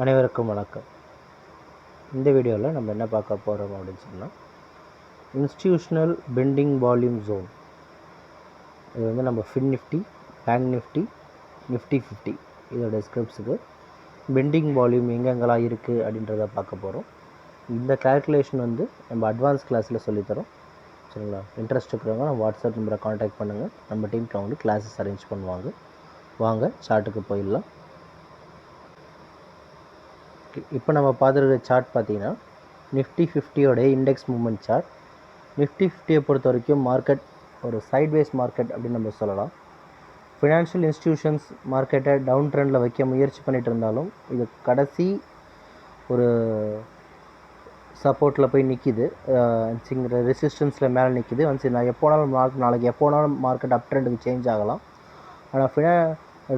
அனைவருக்கும் வணக்கம். இந்த வீடியோவில் நம்ம என்ன பார்க்க போகிறோம் அப்படின்னு சொன்னால், இன்ஸ்டிடியூஷனல் பெண்டிங் வால்யூம் ஜோன். இது வந்து நம்ம fin Nifty, bank Nifty, Nifty 50 இதோட ஸ்கிரிப்ட்ஸுக்கு பெண்டிங் வால்யூம் எங்கெங்கெல்லாம் இருக்குது அப்படின்றத பார்க்க போகிறோம். இந்த கால்குலேஷன் வந்து நம்ம அட்வான்ஸ் கிளாஸில் சொல்லித்தரோம். சரிங்களா? இன்ட்ரெஸ்ட் இருக்கிறவங்க நம்ம வாட்ஸ்அப் நம்பரை காண்டாக்ட் பண்ணுங்கள். நம்ம டீமுக்கு வந்து கிளாஸஸ் அரேஞ்ச் பண்ணுவாங்க. வாங்க சார்ட்டுக்கு போயிடலாம். இப்போ நம்ம பார்த்துருக்க சார்ட் பார்த்தீங்கன்னா, நிஃப்டி 50யோடைய இண்டெக்ஸ் மூவ்மெண்ட் சார்ட். நிஃப்டி 50யை பொறுத்த வரைக்கும் மார்க்கெட் ஒரு சைட்வேஸ் மார்க்கெட் அப்படின்னு நம்ம சொல்லலாம். ஃபினான்ஷியல் இன்ஸ்டிடியூஷன்ஸ் மார்க்கெட்டை டவுன் ட்ரெண்டில் வைக்க முயற்சி பண்ணிகிட்டு இருந்தாலும் இது கடைசி ஒரு சப்போர்ட்டில் போய் நிற்கிது. ரெசிஸ்டன்ஸில் மேலே நிற்கிது. நான் எப்போனாலும் நாளைக்கு எப்போனாலும் மார்க்கெட் அப் ட்ரெண்டுக்கு சேஞ்ச் ஆகலாம். ஆனால்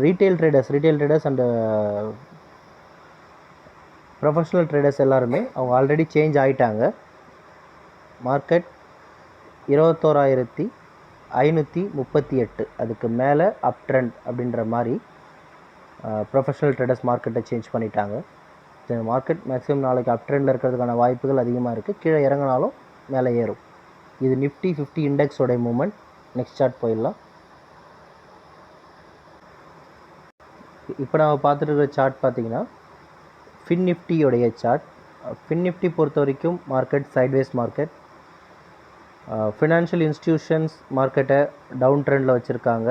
retail traders and professional traders எல்லாருமே அவங்க ஆல்ரெடி சேஞ்ச் ஆகிட்டாங்க. மார்க்கெட் 21,538 அதுக்கு மேலே அப் ட்ரெண்ட் அப்படின்ற மாதிரி ப்ரொஃபஷ்னல் ட்ரேடர்ஸ் மார்க்கெட்டை சேஞ்ச் பண்ணிட்டாங்க. மார்க்கெட் மேக்ஸிமம் நாளைக்கு அப் ட்ரெண்டில் இருக்கிறதுக்கான வாய்ப்புகள் அதிகமாக இருக்குது. கீழே இறங்கினாலும் மேலே ஏறும். இது நிஃப்டி 50 இண்டெக்ஸோடைய மூமெண்ட். நெக்ஸ்ட் சார்ட் போயிடலாம். இப்போ நம்ம பார்த்துட்டு இருக்கிற சார்ட் பார்த்தீங்கன்னா, ஃபின் நிஃப்டியோடைய சார்ட். ஃபின் நிஃப்டி பொறுத்த வரைக்கும் market sideways market. Financial institutions மார்க்கெட்டை டவுன் ட்ரெண்டில் வச்சுருக்காங்க.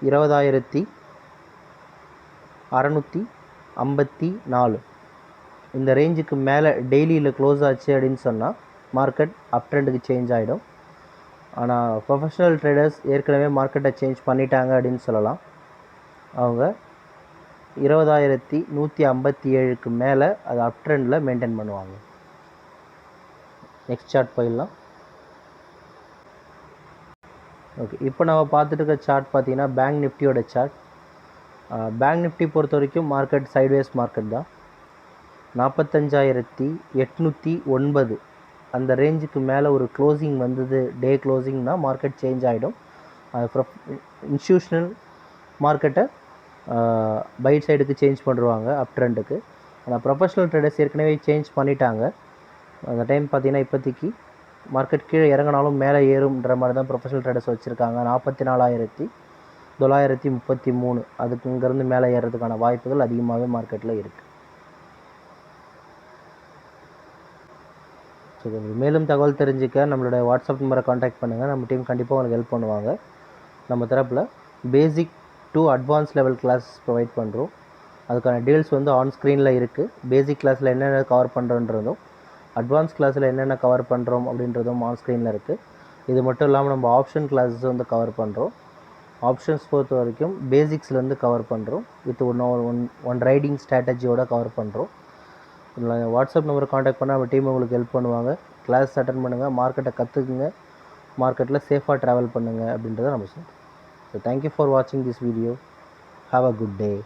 20,654 இந்த ரேஞ்சுக்கு மேலே டெய்லியில் க்ளோஸ் ஆச்சு அப்படின்னு சொன்னால் மார்க்கெட் அப் ட்ரெண்டுக்கு சேஞ்ச் ஆகிடும். ஆனால் ப்ரொஃபஷ்னல் ட்ரேடர்ஸ் ஏற்கனவே மார்க்கெட்டை சேஞ்ச் பண்ணிட்டாங்க அப்படின்னு சொல்லலாம். அவங்க 20,157க்கு மேலே அது அப் ட்ரெண்டில் மெயின்டைன் பண்ணுவாங்க. நெக்ஸ்ட் சார்ட் போயிடலாம். ஓகே, இப்போ நம்ம பார்த்துட்டு இருக்க சார்ட் பார்த்தீங்கன்னா பேங்க் நிஃப்டியோட சார்ட். பேங்க் நிஃப்டி பொறுத்த வரைக்கும் மார்க்கெட் சைட்வேஸ் மார்க்கெட் தான். 45,809 அந்த ரேஞ்சுக்கு மேலே ஒரு க்ளோசிங் வந்தது, டே க்ளோசிங்னால் மார்க்கெட் சேஞ்ச் ஆகிடும். அது இன்ஸ்டிடியூஷனல் மார்க்கெட்டை பை சைடுக்கு சேஞ்ச் பண்ணுவாங்க அப் ட்ரெண்டுக்கு. ஆனால் ப்ரொஃபஷ்னல் ட்ரேடர்ஸ் ஏற்கனவே சேஞ்ச் பண்ணிட்டாங்க. அந்த டைம் பார்த்திங்கன்னா இப்போதைக்கு மார்க்கெட் கீழே இறங்கினாலும் மேலே ஏறும்ன்ற மாதிரி தான் ப்ரொஃபஷ்னல் ட்ரேடர்ஸ் வச்சுருக்காங்க. 44,933 அதுக்கு இங்கேருந்து மேலே ஏறுறதுக்கான வாய்ப்புகள் அதிகமாகவே மார்க்கெட்டில் இருக்குது. ஸோ மேலும் தகவல் தெரிஞ்சுக்க நம்மளோட வாட்ஸ்அப் நம்பரை காண்டாக்ட் பண்ணுங்கள். நம்ம டீம் கண்டிப்பாக உங்களுக்கு ஹெல்ப் பண்ணுவாங்க. நம்ம தரப்பில் basic to advance level class provide பண்ணுறோம். அதுக்கான டீல்ஸ் வந்து ஆன் ஸ்க்ரீனில் இருக்குது. பேசிக் கிளாஸில் என்னென்ன கவர் பண்ணுறோன்றதும், அட்வான்ஸ் கிளாஸில் என்னென்ன கவர் பண்ணுறோம் அப்படின்றதும் ஆன் ஸ்க்ரீனில் இருக்குது. இது மட்டும் இல்லாமல் நம்ம ஆப்ஷன் கிளாஸஸ் வந்து கவர் பண்ணுறோம். ஆப்ஷன்ஸ் பொறுத்த வரைக்கும் பேசிக்ஸ்லேருந்து கவர் பண்ணுறோம். வித் ஒன் ரைடிங் ஸ்ட்ராட்டஜியோட கவர் பண்ணுறோம். இதில் வாட்ஸ்அப் நம்பரை காண்டாக்ட் பண்ணால் நம்ம டீம் உங்களுக்கு ஹெல்ப் பண்ணுவாங்க. கிளாஸ் அட்டன் பண்ணுங்கள், மார்க்கெட்டை கற்றுக்குங்க, மார்க்கெட்டில் சேஃபாக ட்ராவல் பண்ணுங்கள் அப்படின்றத நம்ம சொல்கிறோம். So thank you for watching this video. Have a good day.